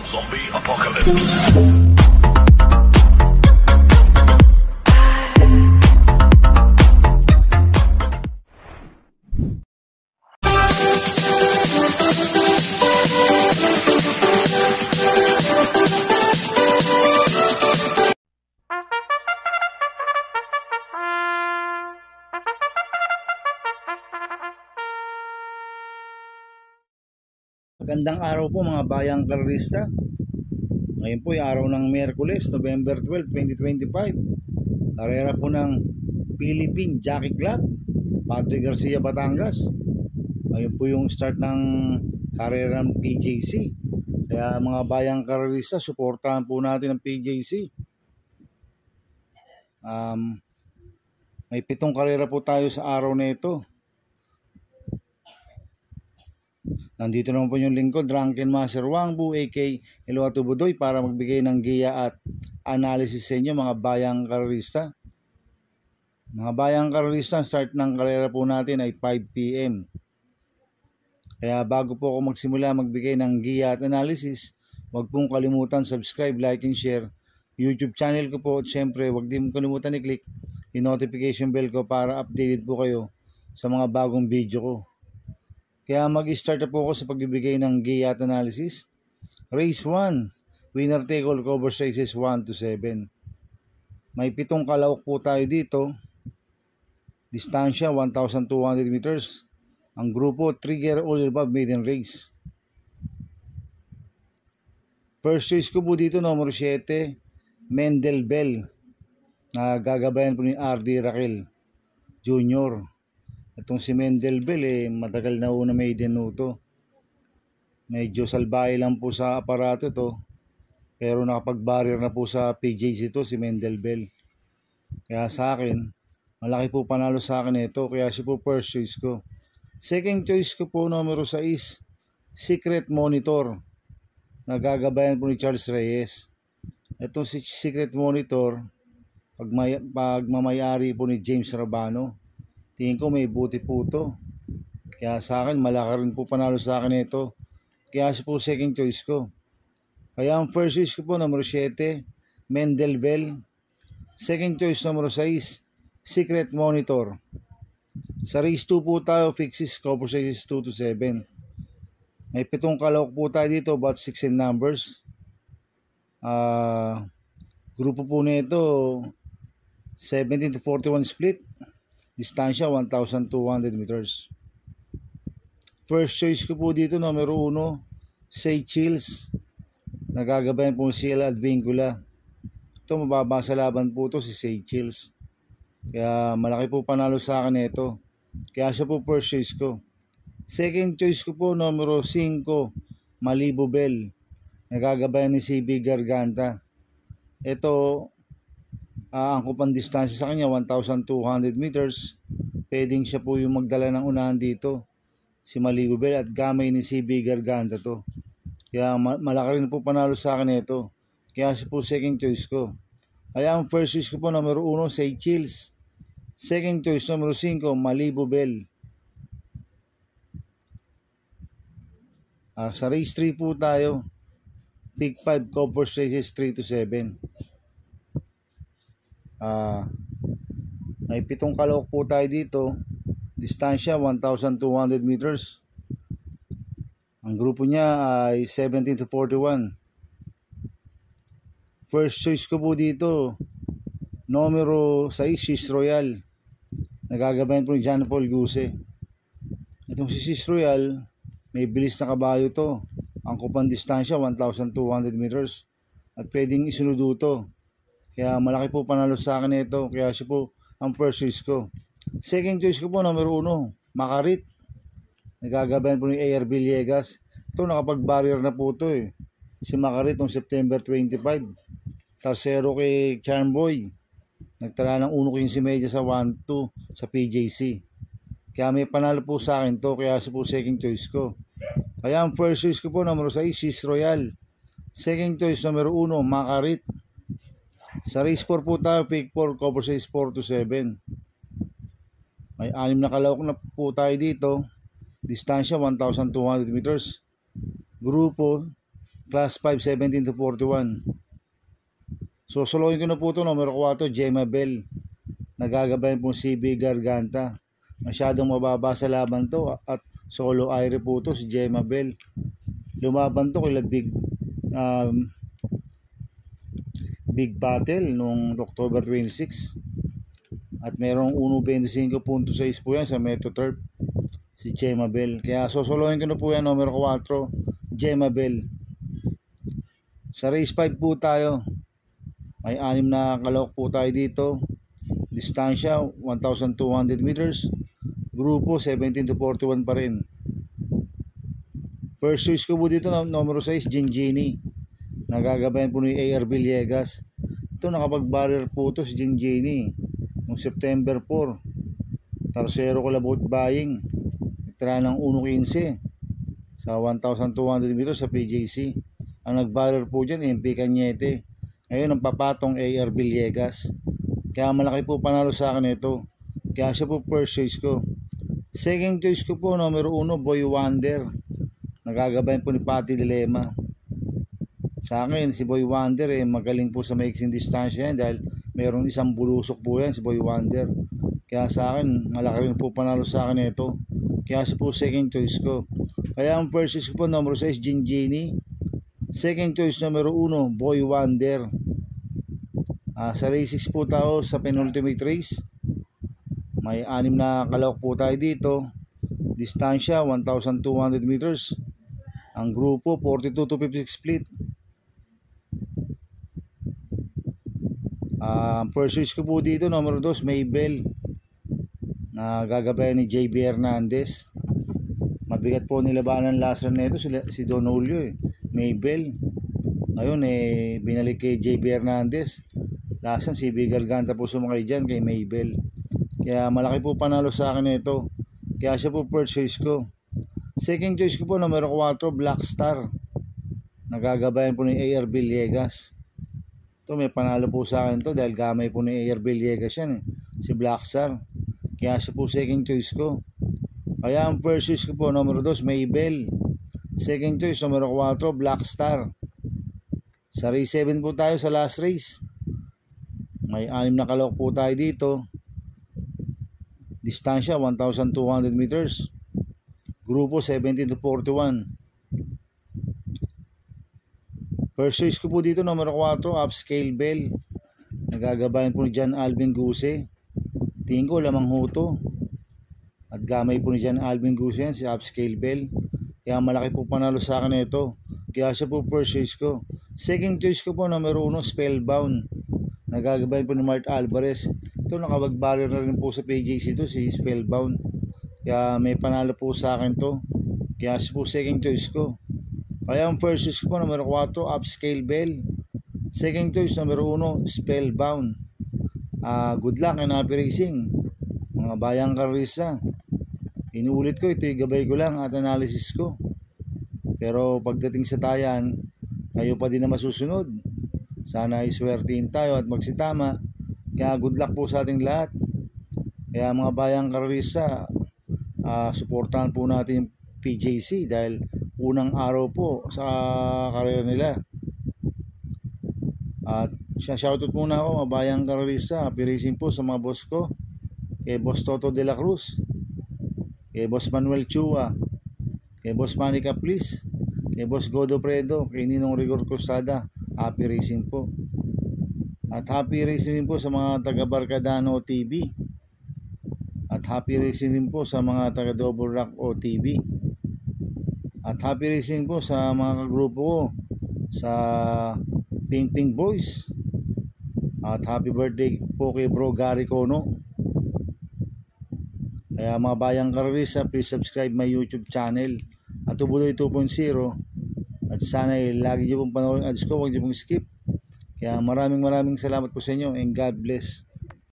Zombie Apocalypse. Magandang araw po mga bayang karerista. Ngayon po ay araw ng Miyerkules, November 12, 2025. Karera po ng Philippine Jockey Club, Padre Garcia, Batangas. Ngayon po yung start ng karera ng PJC. Kaya mga bayang karerista, suportahan po natin ang PJC. May 7 karera po tayo sa araw na ito. Nandito naman po yung lingkod, Drunken Master Wangbu, a.k.a. Eloato Budoy, para magbigay ng giya at analysis sa inyo mga bayang karerista. Mga bayang karerista, start ng karera po natin ay 5 PM. Kaya bago po ako magsimula magbigay ng giya at analysis, huwag pong kalimutan subscribe, like, and share YouTube channel ko po. At syempre, huwag din kalimutan i-click yung notification bell ko para updated po kayo sa mga bagong video ko. Kaya mag-start na po ako sa pagbibigay ng giya at analysis. Race 1, winner take all, cover races 1 to 7. May 7 kalawok po tayo dito. Distansya 1,200 meters. Ang grupo 3-year old above maiden race. First choice ko po dito numero 7, Mendel Bell, na gagabayan po ni RD Raquel Jr. Itong si Mendel Bell matagal na una maiden to. Medyo salbahe lang po sa aparato to, pero nakapag-barrier na po sa PJC to si Mendel Bell. Kaya sa akin, malaki po panalo sa akin ito, kaya siya po first choice ko. Second choice ko po numero 6, Secret Monitor, na gagabayan po ni Charles Reyes. Itong si Secret Monitor, pagmamayari po ni James Rabano. Tingin ko may buti po ito. Kaya sa akin, malaki rin po panalo sa akin ito. Kaya siya po second choice ko. Kaya ang first choice ko po, numero 7, Mendel Bell. Second choice, numero 6, Secret Monitor. Sa race 2 po tayo, fixes, cover races 2 to 7. May 7 kalawok po tayo dito, about 6 in numbers. Grupo po nito, 17 to 41 split. Distansya 1,200 meters. First choice ko po dito numero 1, Say Chills, nagagabayan po si Ciela Advincula. Ito mababa sa laban po to si Say Chills. Kaya malaki po panalo sa akin ito. Kaya siya po first choice ko. Second choice ko po numero 5, Malibu Bell, nagagabayan ni CB Garganta. Ito ang kupang distansya sa kanya 1,200 meters. Pwedeng siya po yung magdala ng unahan dito, si Malibu Bell, at gamay ni CB Garganta to. Kaya malaki rin po panalo sa akin ito. Kaya siya po second choice ko. Kaya ang first choice ko po numero 1, Say Chills. Second choice numero 5, Malibu Bell. Sa race 3 po tayo, Pick 5, cover races 3 to 7. May 7 kalawok po tayo dito. Distansya 1,200 meters. Ang grupo niya ay 17 to 41. First choice ko po dito, numero 6, Sis Royal, nagagabayan po ni John Paul Guse. Itong si Sis Royal, may bilis na kabayo to. Ang kupang distansya 1,200 meters. At pwedeng isunudo to. Kaya malaki po panalo sa akin ito. Kaya siya po ang first choice ko. Second choice ko po, numero 1, Makarit, nagagabayan po ni AR Villegas. Ito nakapag-barrier na po ito si Makarit noong September 25. Tarsero kay Charmboy. Nagtala ng 1.15 media sa 1-2 sa PJC. Kaya may panalo po sa akin to. Kaya siya po second choice ko. Kaya ang first choice ko po, numero 6, Sis Royal. Second choice, numero 1, Makarit. Sa race 4 po tayo, Pick 4, cover race 4 to 7. May 6 na kalawok na po tayo dito. Distansya 1,200 meters. Grupo Class 5, 17 to 41. So soloin ko na po ito, numero 4, Gemma Bell. Nagagabayan po CB Garganta. Masyadong mababa sa laban to at solo aire po ito si Gemma Bell. Lumaban to kila Big Battle nung October 26. At merong 1.25.6 po yan sa Metro Turf si Gemma Bell. Kaya sosolohin ko na po yan, numero 4, Gemma Bell. Sa race 5 po tayo. May 6 na kalawak po tayo dito. Distansya 1,200 meters. Grupo 17 to 41 pa rin. First choice ko po dito, numero 6, Gingini. Nagagabayan po ni AR Villegas. Ito nakapag-barrier po ito si Gingini noong September 4. Tercero ko labot buying. Tira ng 1.15 sa 1,200 meters sa PJC. Ang nag-barrier po dyan, MP Cañete. Ngayon ang papatong AR Villegas. Kaya malaki po panalo sa akin ito. Kaya siya po first choice ko. Second choice ko po, numero 1, Boy Wonder. Nagagabayan po ni Patty Dilema. Sa akin, si Boy Wonder magaling po sa maiksing distansya yan dahil mayroong isang bulusok po yan si Boy Wonder. Kaya sa akin, malaki rin po panalo sa akin ito. Kaya siya po second choice ko. Kaya ang first choice ko po, numero 6, Gingini. Second choice, numero 1, Boy Wonder. Sa race 6 po tayo sa penultimate race. May 6 na kalawak po tayo dito. Distansya 1,200 meters. Ang grupo 42 to 56 split. First choice ko po dito, numero 2, Maybell. Nagagabayan ni JB Hernandez. Mabigat po nilabanan last run nito si Don Julio Maybell. Ngayon binalik kay JB Hernandez. Last run si CB Garganta po sumakay dyan kay Maybell. Kaya malaki po panalo sa akin ito. Kaya siya po first choice ko. Second choice ko po, numero 4, Black Star. Nagagabayan po ni AR Villegas. Ito may panalo po sa akin to dahil gamay po ni AR Villegas yan si Black Star. Kaya siya po second choice ko. Kaya ang first choice ko po, numero 2, Maybell. Second choice, numero 4, Black Star. Sa race 7 po tayo sa last race. May 6 na kalawak po tayo dito. Distansya 1,200 meters. Grupo 17 to 41. First choice ko po dito, numero 4, Upscale Bell. Nagagabayan po ni John Alvin Guse. Tingin ko lamang huto. At gamay po ni John Alvin Guse yan, si Upscale Bell. Kaya malaki po panalo sa akin ito. Kaya siya po first choice ko. Second choice ko po, numero 1, Spellbound. Nagagabayan po ni Mart Alvarez. Ito nakapag-barrier na rin po sa PJC ito, si Spellbound. Kaya may panalo po sa akin to. Kaya siya po second choice ko. Kaya ang first choice ko po, numero 4, Upscale Bell. Second choice, numero 1, Spellbound. Good luck and happy racing, mga bayang karisa. Inuulit ko, ito yung gabay ko lang at analysis ko. Pero pagdating sa tayan, kayo pa din na masusunod. Sana iswertihin tayo at magsitama. Kaya good luck po sa ating lahat. Kaya mga bayang karisa, suportahan po natin yung PJC dahil unang araw po sa karera nila. At shoutout muna ako, mabayang karisa, happy racing po sa mga boss ko, kay Boss Toto de la Cruz, kay Boss Manuel Chua, kay Boss Manny Caplis, kay Boss Godo Predo, kay Ninong Rigor Cruzada. Happy racing po. At happy racing din po sa mga taga Barcadano TV. At happy racing din po sa mga taga Double Rock OTV. At happy racing po sa mga kagrupo ko sa Ping Ping Boys. At happy birthday po kay Bro Gary Cono. Kaya mga bayang karisa, please subscribe my YouTube channel at Tubuloy 2.0. At sana lagi niyo pong panoorin ads ko, huwag niyo pong skip. Kaya maraming salamat po sa inyo and God bless.